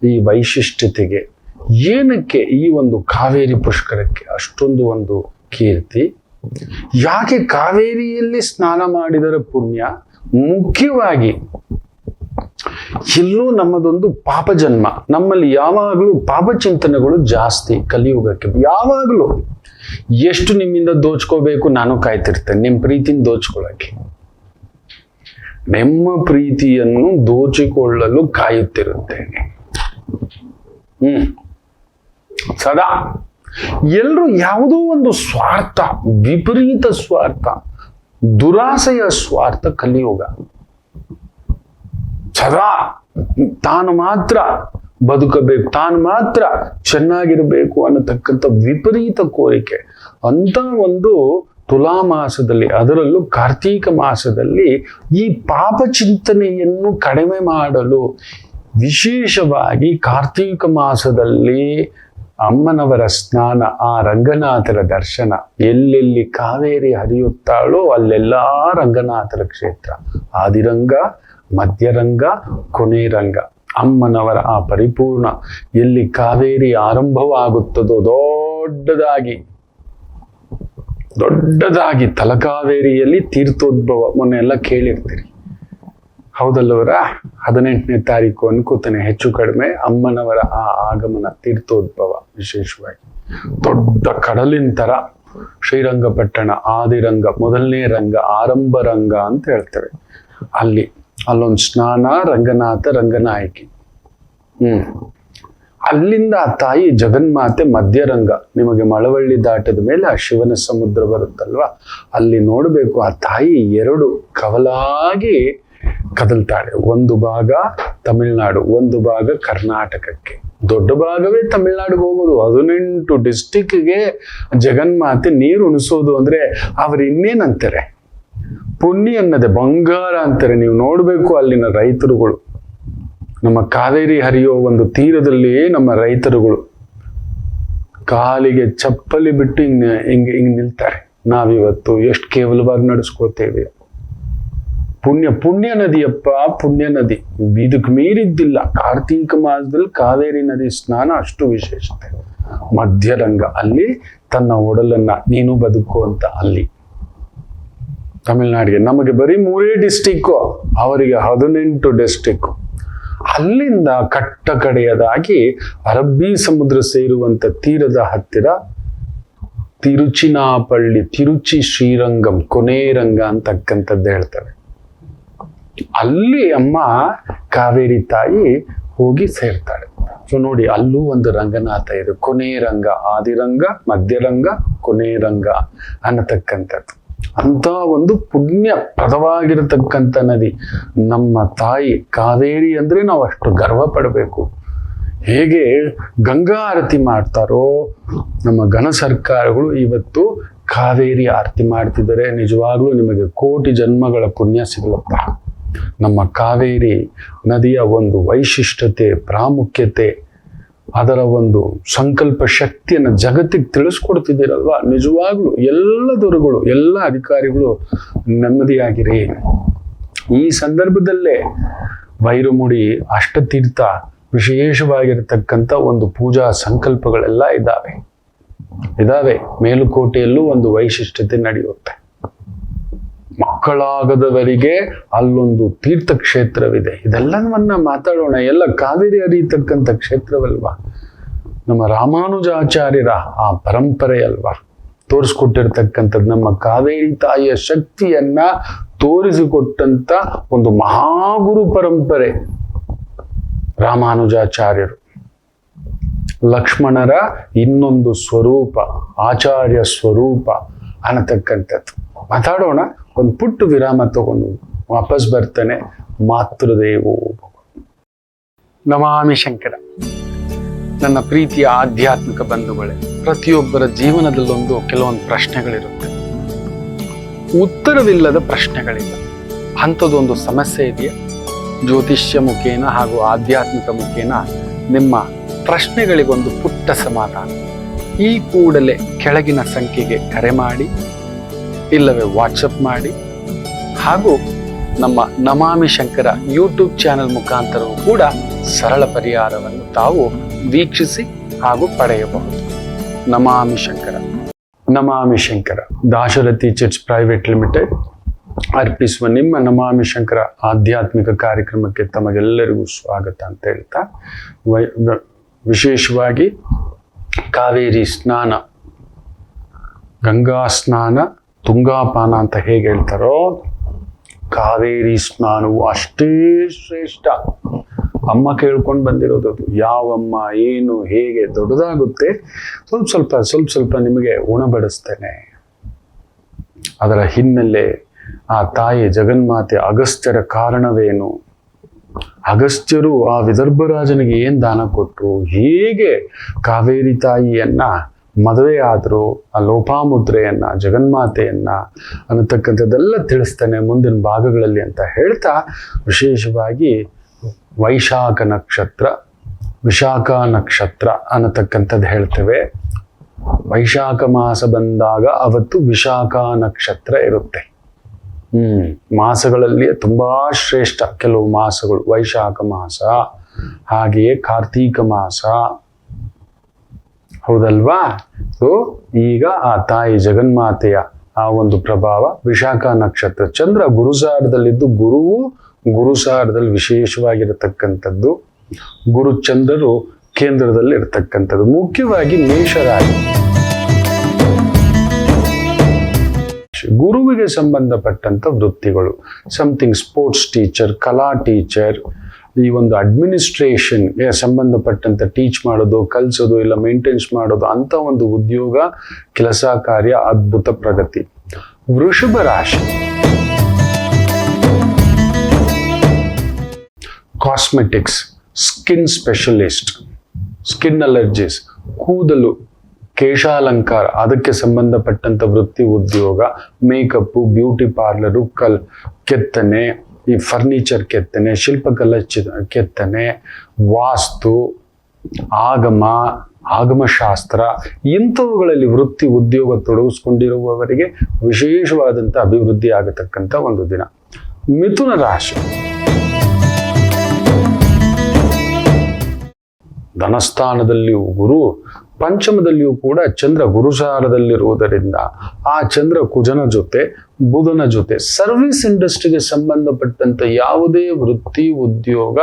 ಈ ವೈಶಿಷ್ಟ್ಯತೆಗೆ, ಏನಕ್ಕೆ ಈ ಒಂದು ಕಾವೇರಿ ಪುಷ್ಕರಕ್ಕೆ ಅಷ್ಟೊಂದು ಒಂದು ಕೀರ್ತಿ, ಯಾಕೆ ಕಾವೇರಿಯಲ್ಲಿ ಸ್ನಾನ ಮಾಡಿದರ ಪುಣ್ಯ, ಮುಖ್ಯವಾಗಿ ಎಲ್ಲೂ ನಮ್ಮದೊಂದು ಪಾಪ ಜನ್ಮ. ನಮ್ಮಲ್ಲಿ ಯಾವಾಗಲೂ ಪಾಪ ಚಿಂತನೆಗಳು ಜಾಸ್ತಿ ಕಲಿಯುಗಕ್ಕೆ. ಯಾವಾಗಲೂ ಎಷ್ಟು ನಿಮ್ಮಿಂದ ದೋಚ್ಕೋಬೇಕು ನಾನು ಕಾಯ್ತಿರ್ತೇನೆ, ನಿಮ್ಮ ಪ್ರೀತಿನ ದೋಚ್ಕೊಳ್ಳಕ್ಕೆ. ನಿಮ್ಮ ಪ್ರೀತಿಯನ್ನು ದೋಚಿಕೊಳ್ಳಲು ಕಾಯುತ್ತಿರುತ್ತೇನೆ. ಸದಾ ಎಲ್ಲರೂ ಯಾವುದೋ ಒಂದು ಸ್ವಾರ್ಥ, ವಿಪರೀತ ಸ್ವಾರ್ಥ, ದುರಾಸೆಯ ಸ್ವಾರ್ಥ ಕಲಿಯುಗ. ಸದಾ ತಾನು ಮಾತ್ರ ಬದುಕಬೇಕು, ತಾನು ಮಾತ್ರ ಚೆನ್ನಾಗಿರಬೇಕು ಅನ್ನತಕ್ಕಂಥ ವಿಪರೀತ ಕೋರಿಕೆ. ಅಂತ ಒಂದು ತುಲಾ ಮಾಸದಲ್ಲಿ, ಅದರಲ್ಲೂ ಕಾರ್ತೀಕ ಮಾಸದಲ್ಲಿ ಈ ಪಾಪ ಚಿಂತನೆಯನ್ನು ಕಡಿಮೆ ಮಾಡಲು ವಿಶೇಷವಾಗಿ ಕಾರ್ತೀಕ ಮಾಸದಲ್ಲಿ ಅಮ್ಮನವರ ಸ್ನಾನ, ಆ ರಂಗನಾಥರ ದರ್ಶನ. ಎಲ್ಲೆಲ್ಲಿ ಕಾವೇರಿ ಹರಿಯುತ್ತಾಳೋ ಅಲ್ಲೆಲ್ಲ ರಂಗನಾಥರ ಕ್ಷೇತ್ರ. ಆದಿರಂಗ, ಮಧ್ಯರಂಗ, ಕೊನೆ ರಂಗ. ಅಮ್ಮನವರ ಆ ಪರಿಪೂರ್ಣ ಎಲ್ಲಿ ಕಾವೇರಿ ಆರಂಭವಾಗುತ್ತದೋ ದೊಡ್ಡದಾಗಿ ತಲಕಾವೇರಿಯಲ್ಲಿ ತೀರ್ಥೋದ್ಭವ. ಮೊನ್ನೆ ಎಲ್ಲ ಕೇಳಿರ್ತೀರಿ, ಹೌದಲ್ಲವರ? 18ನೇ ತಾರೀಕು ಅನ್ಕೋತಾನೆ ಹೆಚ್ಚು ಕಡಿಮೆ ಅಮ್ಮನವರ ಆ ಆಗಮನ, ತೀರ್ಥೋದ್ಭವ. ವಿಶೇಷವಾಗಿ ದೊಡ್ಡ ಕಡಲಿನ ತರ ಶ್ರೀರಂಗಪಟ್ಟಣ, ಆದಿರಂಗ, ಮೊದಲನೇ ರಂಗ, ಆರಂಭ ರಂಗ ಅಂತ ಹೇಳ್ತೇವೆ. ಅಲ್ಲೊಂದು ಸ್ನಾನ, ರಂಗನಾಥ, ರಂಗನಾಯಕಿ. ಅಲ್ಲಿಂದ ಆ ತಾಯಿ ಜಗನ್ಮಾತೆ ಮಧ್ಯರಂಗ. ನಿಮಗೆ ಮಳವಳ್ಳಿ ದಾಟದ ಮೇಲೆ ಆ ಶಿವನ ಸಮುದ್ರ ಬರುತ್ತಲ್ವಾ, ಅಲ್ಲಿ ನೋಡ್ಬೇಕು ಆ ತಾಯಿ ಎರಡು ಕವಲಾಗಿ ಕದಲ್ತಾಳೆ. ಒಂದು ಭಾಗ ತಮಿಳ್ನಾಡು, ಒಂದು ಭಾಗ ಕರ್ನಾಟಕಕ್ಕೆ. ದೊಡ್ಡ ಭಾಗವೇ ತಮಿಳ್ನಾಡಿಗೆ ಹೋಗೋದು. 18 ಡಿಸ್ಟಿಕ್ಗೆ ಜಗನ್ಮಾತೆ ನೀರು ಉಣಿಸೋದು ಅಂದ್ರೆ ಅವ್ರು ಇನ್ನೇನಂತಾರೆ, ಪುಣ್ಯ ಅನ್ನದೆ, ಬಂಗಾರ ಅಂತಾರೆ. ನೀವು ನೋಡ್ಬೇಕು ಅಲ್ಲಿನ ರೈತರುಗಳು. ನಮ್ಮ ಕಾವೇರಿ ಹರಿಯೋ ಒಂದು ತೀರದಲ್ಲಿ ನಮ್ಮ ರೈತರುಗಳು ಕಾಲಿಗೆ ಚಪ್ಪಲಿ ಬಿಟ್ಟು ಹಿಂಗೆ ನಿಲ್ತಾರೆ. ನಾವಿವತ್ತು ಎಷ್ಟು ಕೇವಲವಾಗಿ ನಡೆಸ್ಕೋತೇವೆ. ಪುಣ್ಯ ನದಿಯಪ್ಪ, ಪುಣ್ಯ ನದಿ. ಇದಕ್ಕೆ ಮೀರಿದ್ದಿಲ್ಲ. ಕಾರ್ತೀಕ ಮಾಸದಲ್ಲಿ ಕಾವೇರಿ ನದಿ ಸ್ನಾನ ಅಷ್ಟು ವಿಶೇಷತೆ. ಮಧ್ಯರಂಗ, ಅಲ್ಲಿ ತನ್ನ ಒಡಲನ್ನ ನೀನು ಬದುಕು ಅಂತ. ಅಲ್ಲಿ ತಮಿಳ್ನಾಡಿಗೆ, ನಮಗೆ ಬರೀ 3 ಡಿಸ್ಟಿಕ್ಕು, ಅವರಿಗೆ 18 ಡಿಸ್ಟಿಕ್ಕು. ಅಲ್ಲಿಂದ ಕಟ್ಟ ಕಡೆಯದಾಗಿ ಅರಬ್ಬಿ ಸಮುದ್ರ ಸೇರುವಂತ ತೀರದ ಹತ್ತಿರ ತಿರುಚಿನಾಪಳ್ಳಿ, ತಿರುಚಿ ಶ್ರೀರಂಗಂ, ಕೊನೆ ರಂಗ ಅಂತಕ್ಕಂಥದ್ದು ಹೇಳ್ತಾರೆ. ಅಲ್ಲಿ ಅಮ್ಮ ಕಾವೇರಿ ತಾಯಿ ಹೋಗಿ ಸೇರ್ತಾಳೆ. ಸೊ ನೋಡಿ, ಅಲ್ಲೂ ಒಂದು ರಂಗನಾಥ ಇದೆ. ಕೊನೆ ರಂಗ, ಆದಿರಂಗ, ಮಧ್ಯರಂಗ, ಕೊನೆ ರಂಗ ಅನ್ನತಕ್ಕಂಥದ್ದು. ಅಂತ ಒಂದು ಪುಣ್ಯ ಪ್ರದವಾಗಿರತಕ್ಕಂಥ ನದಿ ನಮ್ಮ ತಾಯಿ ಕಾವೇರಿ. ಅಂದ್ರೆ ನಾವು ಅಷ್ಟು ಗರ್ವ ಪಡಬೇಕು. ಹೇಗೆ ಗಂಗಾ ಆರತಿ ಮಾಡ್ತಾರೋ ನಮ್ಮ ಘನ ಸರ್ಕಾರಗಳು ಇವತ್ತು ಕಾವೇರಿ ಆರತಿ ಮಾಡ್ತಿದ್ದಾರೆ. ನಿಜವಾಗ್ಲೂ ನಿಮಗೆ ಕೋಟಿ ಜನ್ಮಗಳ ಪುಣ್ಯ ಸಿಗಲಪ್ಪ. ನಮ್ಮ ಕಾವೇರಿ ನದಿಯ ಒಂದು ವೈಶಿಷ್ಟ್ಯತೆ, ಪ್ರಾಮುಖ್ಯತೆ, ಅದರ ಒಂದು ಸಂಕಲ್ಪ ಶಕ್ತಿಯನ್ನು ಜಗತ್ತಿಗೆ ತಿಳಿಸ್ಕೊಡ್ತಿದ್ದೀರಲ್ವಾ. ನಿಜವಾಗ್ಲೂ ಎಲ್ಲ ದೊರೆಗಳು, ಎಲ್ಲ ಅಧಿಕಾರಿಗಳು ನೆಮ್ಮದಿಯಾಗಿರಿ. ಈ ಸಂದರ್ಭದಲ್ಲೇ ವೈರಮುಡಿ, ಅಷ್ಟತೀರ್ಥ, ವಿಶೇಷವಾಗಿರತಕ್ಕಂಥ ಒಂದು ಪೂಜಾ ಸಂಕಲ್ಪಗಳೆಲ್ಲ ಇದಾವೆ. ಮೇಲುಕೋಟೆಯಲ್ಲೂ ಒಂದು ವೈಶಿಷ್ಟ್ಯತೆ ನಡೆಯುತ್ತೆ. ಮಕ್ಕಳಾಗದವರಿಗೆ ಅಲ್ಲೊಂದು ತೀರ್ಥ ಕ್ಷೇತ್ರವಿದೆ. ಇದೆಲ್ಲವನ್ನ ಮಾತಾಡೋಣ. ಎಲ್ಲ ಕಾವೇರಿ ಹರಿಯತಕ್ಕಂಥ ಕ್ಷೇತ್ರವಲ್ವಾ, ನಮ್ಮ ರಾಮಾನುಜಾಚಾರ್ಯರ ಆ ಪರಂಪರೆ ಅಲ್ವಾ ತೋರಿಸ್ಕೊಟ್ಟಿರ್ತಕ್ಕಂಥದ್ದು. ನಮ್ಮ ಕಾವೇರಿ ತಾಯಿಯ ಶಕ್ತಿಯನ್ನ ತೋರಿಸಿಕೊಟ್ಟಂತ ಒಂದು ಮಹಾಗುರು ಪರಂಪರೆ ರಾಮಾನುಜಾಚಾರ್ಯರು. ಲಕ್ಷ್ಮಣರ ಇನ್ನೊಂದು ಸ್ವರೂಪ, ಆಚಾರ್ಯ ಸ್ವರೂಪ ಅನ್ನತಕ್ಕಂಥದ್ದು. ಮಾತಾಡೋಣ. ಒಂದು ಪುಟ್ಟು ವಿರಾಮ ತಗೊಂಡು ವಾಪಸ್ ಬರ್ತೇನೆ. ಮಾತೃದೇವೋ ಭವ. ನಮಾಮಿ ಶಂಕರ. ನನ್ನ ಪ್ರೀತಿಯ ಆಧ್ಯಾತ್ಮಿಕ ಬಂಧುಗಳೇ, ಪ್ರತಿಯೊಬ್ಬರ ಜೀವನದಲ್ಲೊಂದು ಕೆಲವೊಂದು ಪ್ರಶ್ನೆಗಳಿರುತ್ತೆ. ಉತ್ತರವಿಲ್ಲದ ಪ್ರಶ್ನೆಗಳಿಲ್ಲ. ಅಂಥದ್ದೊಂದು ಸಮಸ್ಯೆ ಇದೆಯಾ? ಜ್ಯೋತಿಷ್ಯ ಮುಖೇನ ಹಾಗೂ ಆಧ್ಯಾತ್ಮಿಕ ಮುಖೇನ ನಿಮ್ಮ ಪ್ರಶ್ನೆಗಳಿಗೊಂದು ಪುಟ್ಟ ಸಮಾಧಾನ. ಈ ಕೂಡಲೇ ಕೆಳಗಿನ ಸಂಖ್ಯೆಗೆ ಕರೆ ಮಾಡಿ, ಇಲ್ಲವೇ ವಾಟ್ಸಪ್ ಮಾಡಿ, ಹಾಗೂ ನಮ್ಮ ನಮಾಮಿ ಶಂಕರ ಯೂಟ್ಯೂಬ್ ಚಾನೆಲ್ ಮುಖಾಂತರವೂ ಕೂಡ ಸರಳ ಪರಿಹಾರವನ್ನು ತಾವು ವೀಕ್ಷಿಸಿ ಹಾಗೂ ಪಡೆಯಬಹುದು. ನಮಾಮಿ ಶಂಕರ. ನಮಾಮಿ Shankara Dasharathi church private limited ಅರ್ಪಿಸುವ ನಿಮ್ಮ ನಮಾಮಿ ಶಂಕರ ಆಧ್ಯಾತ್ಮಿಕ ಕಾರ್ಯಕ್ರಮಕ್ಕೆ ತಮಗೆಲ್ಲರಿಗೂ ಸ್ವಾಗತ ಅಂತ ಹೇಳ್ತಾ, ವಿಶೇಷವಾಗಿ ಕಾವೇರಿ ಸ್ನಾನ, ಗಂಗಾ ಸ್ನಾನ, ತುಂಗಾಪಾನ ಅಂತ ಹೇಗೆ ಹೇಳ್ತಾರೋ, ಕಾವೇರಿ ಸ್ನಾನವು ಅಷ್ಟೇ ಶ್ರೇಷ್ಠ. ಅಮ್ಮ ಕೇಳ್ಕೊಂಡು ಬಂದಿರೋದು ಅದು. ಯಾವಮ್ಮ, ಏನು, ಹೇಗೆ ದೊಡ್ಡದಾಗುತ್ತೆ. ಸ್ವಲ್ಪ ಸ್ವಲ್ಪ ನಿಮಗೆ ಉಣಬಡಿಸ್ತೇನೆ. ಅದರ ಹಿನ್ನೆಲೆ, ಆ ತಾಯಿ ಜಗನ್ಮಾತೆ ಅಗಸ್ತ್ಯರ ಕಾರಣವೇನು, ಅಗಸ್ತ್ಯರು ಆ ವಿದರ್ಭರಾಜನಿಗೆ ಏನ್ ದಾನ ಕೊಟ್ಟರು, ಹೇಗೆ ಕಾವೇರಿ ತಾಯಿಯನ್ನ ಮದುವೆ ಆದ್ರು, ಆ ಲೋಪಾಮುದ್ರೆಯನ್ನ, ಜಗನ್ಮಾತೆಯನ್ನ ಅನ್ನತಕ್ಕಂಥದ್ದೆಲ್ಲ ತಿಳಿಸ್ತೇನೆ ಮುಂದಿನ ಭಾಗಗಳಲ್ಲಿ ಅಂತ ಹೇಳ್ತಾ, ವಿಶೇಷವಾಗಿ ವೈಶಾಖ ನಕ್ಷತ್ರ ವಿಶಾಖ ನಕ್ಷತ್ರ ಅನ್ನತಕ್ಕಂಥದ್ದು ಹೇಳ್ತೇವೆ. ವೈಶಾಖ ಮಾಸ ಬಂದಾಗ ಅವತ್ತು ವಿಶಾಖ ನಕ್ಷತ್ರ ಇರುತ್ತೆ. ಮಾಸಗಳಲ್ಲಿ ತುಂಬಾ ಶ್ರೇಷ್ಠ ಕೆಲವು ಮಾಸಗಳು, ವೈಶಾಖ ಮಾಸ, ಹಾಗೆಯೇ ಕಾರ್ತೀಕ ಮಾಸ, ಹೌದಲ್ವಾ? ಸೊ ಈಗ ಆ ತಾಯಿ ಜಗನ್ಮಾತೆಯ ಆ ಒಂದು ಪ್ರಭಾವ ವಿಶಾಖ ನಕ್ಷತ್ರ. ಚಂದ್ರ ಗುರುಸಾರದಲ್ಲಿದ್ದು, ಗುರುಸಾರದಲ್ಲಿ ವಿಶೇಷವಾಗಿರತಕ್ಕಂಥದ್ದು. ಗುರು ಚಂದ್ರರು ಕೇಂದ್ರದಲ್ಲಿ ಇರತಕ್ಕಂಥದ್ದು. ಮುಖ್ಯವಾಗಿ ಮೇಷರಾಶಿ, ಗುರುವಿಗೆ ಸಂಬಂಧಪಟ್ಟಂತ ವೃತ್ತಿಗಳು, ಸಮಥಿಂಗ್ ಸ್ಪೋರ್ಟ್ಸ್ ಟೀಚರ್, ಕಲಾ ಟೀಚರ್, ಈ ಒಂದು ಅಡ್ಮಿನಿಸ್ಟ್ರೇಷನ್ಗೆ ಸಂಬಂಧಪಟ್ಟಂತ ಟೀಚ್ ಮಾಡೋದು, ಕಲಿಸೋದು, ಇಲ್ಲ ಮೇಂಟೆನ್ಸ್ ಮಾಡೋದು, ಅಂತ ಒಂದು ಉದ್ಯೋಗ, ಕೆಲಸ ಕಾರ್ಯ ಅದ್ಭುತ ಪ್ರಗತಿ. ವೃಷಭ ರಾಶಿ, cosmetics, skin specialist, skin allergies, ಕೂದಲು, ಕೇಶಾಲಂಕಾರ, ಅದಕ್ಕೆ ಸಂಬಂಧಪಟ್ಟಂತ ವೃತ್ತಿ ಉದ್ಯೋಗ, ಮೇಕಪ್ಪು, ಬ್ಯೂಟಿ ಪಾರ್ಲರು, ಕೆತ್ತನೆ, ಈ ಫರ್ನಿಚರ್ ಕೆತ್ತನೆ, ಶಿಲ್ಪಕಲಾ ಕೆತ್ತನೆ, ವಾಸ್ತು, ಆಗಮಶಾಸ್ತ್ರ, ಇಂಥವುಗಳಲ್ಲಿ ವೃತ್ತಿ ಉದ್ಯೋಗ ತೊಡಗಿಸ್ಕೊಂಡಿರುವವರಿಗೆ ವಿಶೇಷವಾದಂಥ ಅಭಿವೃದ್ಧಿ ಆಗತಕ್ಕಂಥ ಒಂದು ದಿನ. ಮಿಥುನ ರಾಶಿ, ಧನಸ್ಥಾನದಲ್ಲಿಯೂ ಗುರು, ಪಂಚಮದಲ್ಲಿಯೂ ಕೂಡ ಚಂದ್ರ ಗುರುಸಾರದಲ್ಲಿರುವುದರಿಂದ ಆ ಚಂದ್ರ ಕುಜನ ಜೊತೆ, ಬುಧನ ಜೊತೆ ಸರ್ವಿಸ್ ಇಂಡಸ್ಟ್ರಿಗೆ ಸಂಬಂಧಪಟ್ಟಂತ ಯಾವುದೇ ವೃತ್ತಿ ಉದ್ಯೋಗ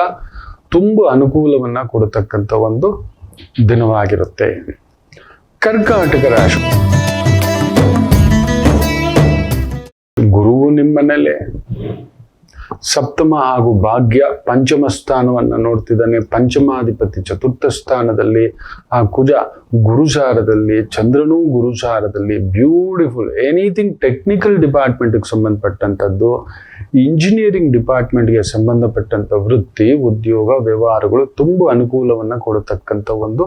ತುಂಬ ಅನುಕೂಲವನ್ನ ಕೊಡತಕ್ಕಂಥ ಒಂದು ದಿನವಾಗಿರುತ್ತೆ. ಕರ್ಕಾಟಕ ರಾಶಿ, ಗುರುವು ನಿಮ್ಮನೇಲೆ ಸಪ್ತಮ ಹಾಗೂ ಭಾಗ್ಯ ಪಂಚಮ ಸ್ಥಾನವನ್ನ ನೋಡ್ತಿದ್ದಾನೆ. ಪಂಚಮಾಧಿಪತಿ ಚತುರ್ಥ ಸ್ಥಾನದಲ್ಲಿ, ಆ ಕುಜ ಗುರುಸಾರದಲ್ಲಿ, ಚಂದ್ರನೂ ಗುರುಸಾರದಲ್ಲಿ. ಬ್ಯೂಟಿಫುಲ್. ಎನಿಥಿಂಗ್ ಟೆಕ್ನಿಕಲ್ ಡಿಪಾರ್ಟ್ಮೆಂಟ್ಗೆ ಸಂಬಂಧಪಟ್ಟಂಥದ್ದು, ಇಂಜಿನಿಯರಿಂಗ್ ಡಿಪಾರ್ಟ್ಮೆಂಟ್ಗೆ ಸಂಬಂಧಪಟ್ಟಂಥ ವೃತ್ತಿ ಉದ್ಯೋಗ ವ್ಯವಹಾರಗಳು ತುಂಬ ಅನುಕೂಲವನ್ನ ಕೊಡತಕ್ಕಂಥ ಒಂದು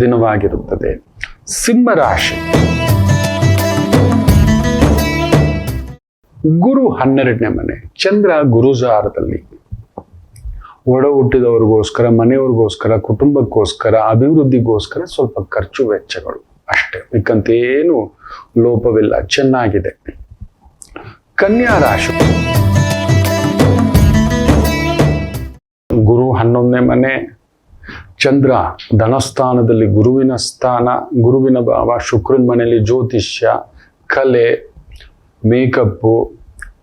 ದಿನವಾಗಿರುತ್ತದೆ. ಸಿಂಹರಾಶಿ, ಗುರು 12ನೇ ಮನೆ, ಚಂದ್ರ ಗುರುಸಾರದಲ್ಲಿ. ಒಡ ಹುಟ್ಟಿದವ್ರಿಗೋಸ್ಕರ, ಮನೆಯವ್ರಿಗೋಸ್ಕರ, ಕುಟುಂಬಕ್ಕೋಸ್ಕರ, ಅಭಿವೃದ್ಧಿಗೋಸ್ಕರ ಸ್ವಲ್ಪ ಖರ್ಚು ವೆಚ್ಚಗಳು ಅಷ್ಟೇ, ಬೇಕಂತೇನು ಲೋಪವಿಲ್ಲ, ಚೆನ್ನಾಗಿದೆ. ಕನ್ಯಾ ರಾಶಿ, ಗುರು 11ನೇ ಮನೆ, ಚಂದ್ರ ಧನಸ್ಥಾನದಲ್ಲಿ, ಗುರುವಿನ ಸ್ಥಾನ, ಗುರುವಿನ ಭಾವ, ಶುಕ್ರನ ಮನೆಯಲ್ಲಿ ಜ್ಯೋತಿಷ್ಯ, ಕಲೆ, ಮೇಕಪ್ಪು,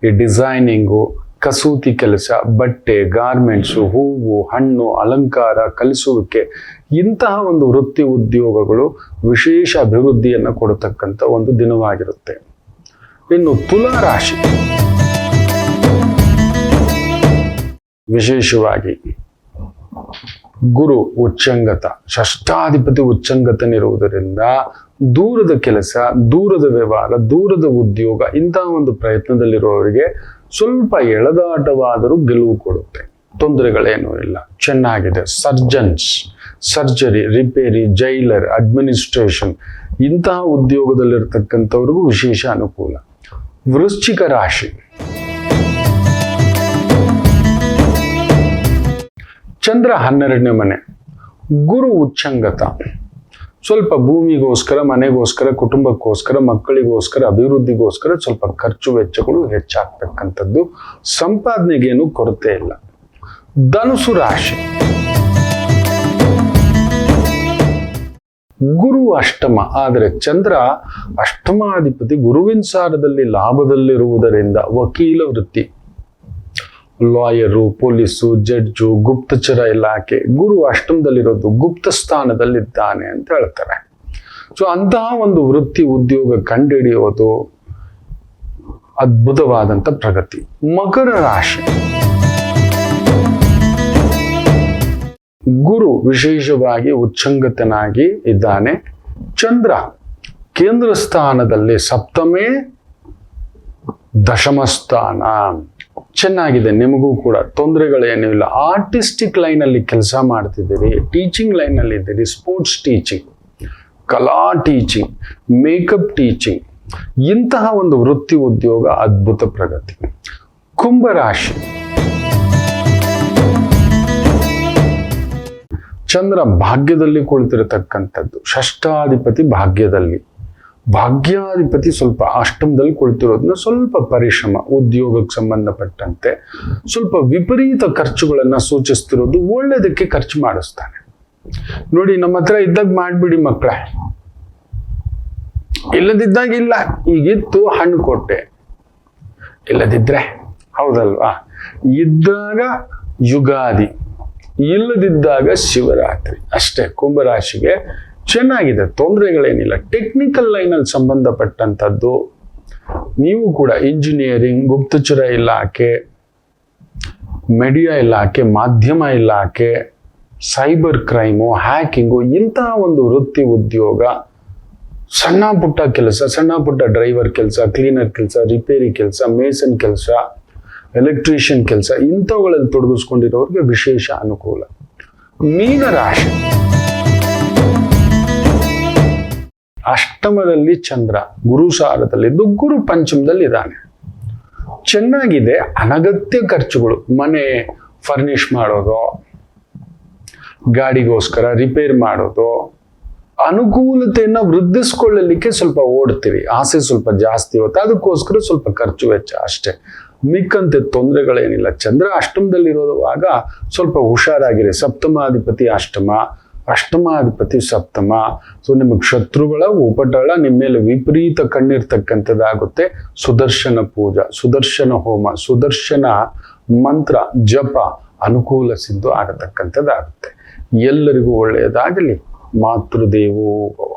ಈ ಡಿಸೈನಿಂಗು, ಕಸೂತಿ ಕೆಲಸ, ಬಟ್ಟೆ, ಗಾರ್ಮೆಂಟ್ಸು, ಹೂವು, ಹಣ್ಣು, ಅಲಂಕಾರ, ಕಲಿಸುವಿಕೆ, ಇಂತಹ ಒಂದು ವೃತ್ತಿ ಉದ್ಯೋಗಗಳು ವಿಶೇಷ ಅಭಿವೃದ್ಧಿಯನ್ನು ಕೊಡತಕ್ಕಂಥ ಒಂದು ದಿನವಾಗಿರುತ್ತೆ. ಇನ್ನು ತುಲಾ ರಾಶಿ, ವಿಶೇಷವಾಗಿ ಗುರು ಉಚ್ಚಂಗತ, ಷಷ್ಠಾಧಿಪತಿ ಉಚ್ಚಂಗತನಿರುವುದರಿಂದ ದೂರದ ಕೆಲಸ, ದೂರದ ವ್ಯವಹಾರ, ದೂರದ ಉದ್ಯೋಗ, ಇಂತಹ ಒಂದು ಪ್ರಯತ್ನದಲ್ಲಿರುವವರಿಗೆ ಸ್ವಲ್ಪ ಎಳೆದಾಟವಾದರೂ ಗೆಲುವು ಕೊಡುತ್ತೆ. ತೊಂದರೆಗಳೇನೂ ಇಲ್ಲ, ಚೆನ್ನಾಗಿದೆ. Surgeons, surgery, repair, jailer, administration, ಇಂತಹ ಉದ್ಯೋಗದಲ್ಲಿರ್ತಕ್ಕಂಥವ್ರಿಗೂ ವಿಶೇಷ ಅನುಕೂಲ. ವೃಶ್ಚಿಕ ರಾಶಿ, ಚಂದ್ರ 12ನೇ ಮನೆ, ಗುರು ಉಚ್ಚಂಗತ, ಸ್ವಲ್ಪ ಭೂಮಿಗೋಸ್ಕರ, ಮನೆಗೋಸ್ಕರ, ಕುಟುಂಬಕ್ಕೋಸ್ಕರ, ಮಕ್ಕಳಿಗೋಸ್ಕರ, ಅಭಿವೃದ್ಧಿಗೋಸ್ಕರ ಸ್ವಲ್ಪ ಖರ್ಚು ವೆಚ್ಚಗಳು ಹೆಚ್ಚಾಗ್ತಕ್ಕಂಥದ್ದು. ಸಂಪಾದನೆಗೇನು ಕೊರತೆ ಇಲ್ಲ. ಧನುಸು ರಾಶಿ, ಗುರು ಅಷ್ಟಮ, ಆದರೆ ಚಂದ್ರ ಅಷ್ಟಮಾಧಿಪತಿ ಗುರುವಿನ ಸಾರದಲ್ಲಿ ಲಾಭದಲ್ಲಿರುವುದರಿಂದ ವಕೀಲ ವೃತ್ತಿ, ಲಾಯರು, ಪೊಲೀಸು, ಜಡ್ಜು, ಗುಪ್ತಚರ ಇಲಾಖೆ, ಗುರು ಅಷ್ಟಮದಲ್ಲಿರೋದು, ಗುಪ್ತ ಸ್ಥಾನದಲ್ಲಿದ್ದಾನೆ ಅಂತ ಹೇಳ್ತಾರೆ. ಸೊ ಅಂತಹ ಒಂದು ವೃತ್ತಿ ಉದ್ಯೋಗ ಕಂಡುಹಿಡಿಯೋದು ಅದ್ಭುತವಾದಂಥ ಪ್ರಗತಿ. ಮಕರ ರಾಶಿ, ಗುರು ವಿಶೇಷವಾಗಿ ಉಚ್ಚಂಗತನಾಗಿ ಇದ್ದಾನೆ. ಚಂದ್ರ ಕೇಂದ್ರ ಸ್ಥಾನದಲ್ಲಿ, ಸಪ್ತಮೇ ದಶಮ ಸ್ಥಾನ, ಚೆನ್ನಾಗಿದೆ. ನಿಮಗೂ ಕೂಡ ತೊಂದರೆಗಳೇನೂ ಇಲ್ಲ. ಆರ್ಟಿಸ್ಟಿಕ್ ಲೈನಲ್ಲಿ ಕೆಲಸ ಮಾಡ್ತಿದ್ದೀರಿ, ಟೀಚಿಂಗ್ ಲೈನಲ್ಲಿ ಇದ್ದೀರಿ, ಸ್ಪೋರ್ಟ್ಸ್ ಟೀಚಿಂಗ್, ಕಲಾ ಟೀಚಿಂಗ್, ಮೇಕಪ್ ಟೀಚಿಂಗ್, ಇಂತಹ ಒಂದು ವೃತ್ತಿ ಉದ್ಯೋಗ ಅದ್ಭುತ ಪ್ರಗತಿ. ಕುಂಭರಾಶಿ, ಚಂದ್ರ ಭಾಗ್ಯದಲ್ಲಿ ಕುಳಿತಿರತಕ್ಕಂಥದ್ದು, ಷಷ್ಠಾಧಿಪತಿ ಭಾಗ್ಯದಲ್ಲಿ, ಭಾಗ್ಯಾಧಿಪತಿ ಸ್ವಲ್ಪ ಅಷ್ಟಮದಲ್ಲಿ ಕುಳಿತಿರೋದನ್ನ ಸ್ವಲ್ಪ ಪರಿಶ್ರಮ, ಉದ್ಯೋಗಕ್ಕೆ ಸಂಬಂಧಪಟ್ಟಂತೆ ಸ್ವಲ್ಪ ವಿಪರೀತ ಖರ್ಚುಗಳನ್ನ ಸೂಚಿಸ್ತಿರೋದು, ಒಳ್ಳೆಯದಕ್ಕೆ ಖರ್ಚು ಮಾಡಿಸ್ತಾನೆ. ನೋಡಿ, ನಮ್ಮ ಹತ್ರ ಇದ್ದಾಗ ಮಾಡ್ಬಿಡಿ ಮಕ್ಕಳೇ, ಇಲ್ಲದಿದ್ದಾಗ ಇಲ್ಲ. ಈಗಿತ್ತು ಹಣ್ಣು ಕೊಟ್ಟೆ, ಇಲ್ಲದಿದ್ರೆ ಹೌದಲ್ವಾ, ಇದ್ದಾಗ ಯುಗಾದಿ, ಇಲ್ಲದಿದ್ದಾಗ ಶಿವರಾತ್ರಿ ಅಷ್ಟೇ. ಕುಂಭರಾಶಿಗೆ ಚೆನ್ನಾಗಿದೆ, ತೊಂದರೆಗಳೇನಿಲ್ಲ. ಟೆಕ್ನಿಕಲ್ ಲೈನಲ್ಲಿ ಸಂಬಂಧಪಟ್ಟಂಥದ್ದು, ನೀವು ಕೂಡ ಇಂಜಿನಿಯರಿಂಗ್, ಗುಪ್ತಚರ ಇಲಾಖೆ, ಮೀಡಿಯಾ ಇಲಾಖೆ, ಮಾಧ್ಯಮ ಇಲಾಖೆ, ಸೈಬರ್ ಕ್ರೈಮು, ಹ್ಯಾಕಿಂಗು, ಇಂತಹ ಒಂದು ವೃತ್ತಿ ಉದ್ಯೋಗ, ಸಣ್ಣ ಪುಟ್ಟ ಕೆಲಸ, ಸಣ್ಣ ಪುಟ್ಟ ಡ್ರೈವರ್ ಕೆಲಸ, ಕ್ಲೀನರ್ ಕೆಲಸ, ರಿಪೇರಿ ಕೆಲಸ, ಮೇಸನ್ ಕೆಲಸ, ಎಲೆಕ್ಟ್ರಿಷಿಯನ್ ಕೆಲಸ, ಇಂಥವುಗಳಲ್ಲಿ ತೊಡಗಿಸ್ಕೊಂಡಿರೋರಿಗೆ ವಿಶೇಷ ಅನುಕೂಲ. ಮೀನರಾಶಿ, ಅಷ್ಟಮದಲ್ಲಿ ಚಂದ್ರ, ಗುರು ಸಾರದಲ್ಲಿದ್ದು ಗುರು ಪಂಚಮದಲ್ಲಿ ಇದ್ದಾನೆ. ಚೆನ್ನಾಗಿದೆ. ಅನಗತ್ಯ ಖರ್ಚುಗಳು, ಮನೆ ಫರ್ನಿಶ್ ಮಾಡೋದು, ಗಾಡಿಗೋಸ್ಕರ ರಿಪೇರ್ ಮಾಡೋದು, ಅನುಕೂಲತೆಯನ್ನ ವೃದ್ಧಿಸ್ಕೊಳ್ಳಲಿಕ್ಕೆ ಸ್ವಲ್ಪ ಓಡ್ತೀವಿ, ಆಸೆ ಸ್ವಲ್ಪ ಜಾಸ್ತಿ ಇರುತ್ತೆ, ಅದಕ್ಕೋಸ್ಕರ ಸ್ವಲ್ಪ ಖರ್ಚು ವೆಚ್ಚ ಅಷ್ಟೇ. ಮಿಕ್ಕಂತೆ ತೊಂದರೆಗಳೇನಿಲ್ಲ. ಚಂದ್ರ ಅಷ್ಟಮದಲ್ಲಿರೋವಾಗ ಸ್ವಲ್ಪ ಹುಷಾರಾಗಿರಿ. ಸಪ್ತಮಾಧಿಪತಿ ಅಷ್ಟಮ, ಅಷ್ಟಮಾಧಿಪತಿ ಸಪ್ತಮ. ಸೊ ನಿಮಗೆ ಶತ್ರುಗಳ ಉಪಟಳ, ನಿಮ್ಮ ಮೇಲೆ ವಿಪರೀತ ಕಣ್ಣಿರ್ತಕ್ಕಂಥದ್ದಾಗುತ್ತೆ. ಸುದರ್ಶನ ಪೂಜಾ, ಸುದರ್ಶನ ಹೋಮ, ಸುದರ್ಶನ ಮಂತ್ರ ಜಪ ಅನುಕೂಲ ಸಿದ್ಧ ಆಗತಕ್ಕಂಥದ್ದಾಗುತ್ತೆ. ಎಲ್ಲರಿಗೂ ಒಳ್ಳೆಯದಾಗಲಿ. ಮಾತೃದೇವೋ ಭವ.